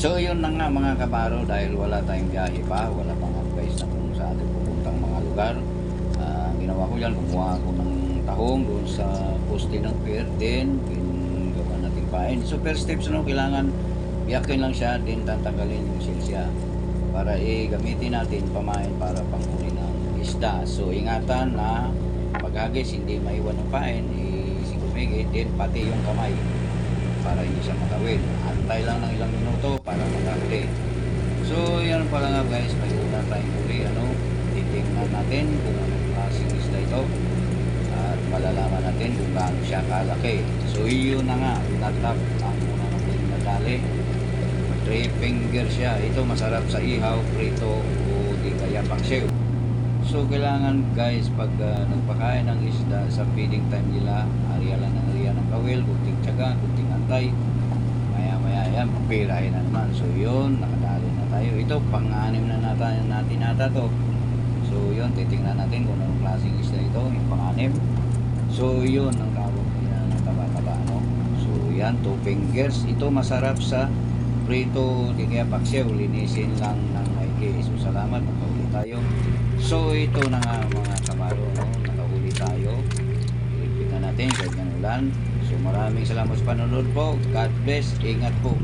So yun na nga mga kabaro, dahil wala tayong biyahe pa, wala pang advice na kung saan ating pupuntang mga lugar. Ginawa ko yan, kumuha ako ng tahong doon sa poste ng pier, then gawa natin pain. So first steps, kailangan biyakin lang siya, then tatanggalin yung silsya para gamitin natin pamain para panghuli ng isda. So ingatan na paghagis hindi maiwan ng pain, sigumigit, then pati yung kamay para hindi siya makawin. Antay lang ng ilang minuto para makahuli. So yan pala nga guys, may una tayong huli. Titingnan natin kung anong klaseng isda ito at malalaman natin kung gaano siya kalaki. So yun na nga, natap ang una natin nadali. 3 finger siya. Ito masarap sa ihaw, prito o di kaya pangsew. So kailangan guys, pag nagpakain ng isda sa feeding time nila, area lang ng area ng kawil, kunting tiyaga, kunting antay, maya maya yan, pirahin na naman. So yun, nakadali na tayo. Ito pang-anim na natin nata to. So yun, titingnan natin kung anong klaseng isda ito, yung pang-anim. So yun, ang tawag nila ng taba-taba, So yan, 2 fingers. Ito masarap sa prito, di kaya paksiw, linisin lang ng maigi. So salamat, nakahuli tayo. So ito na nga mga kabaro, nakahuli tayo. Iligpit na natin kahit ng ulan. So maraming salamat sa panonood po. God bless, ingat po.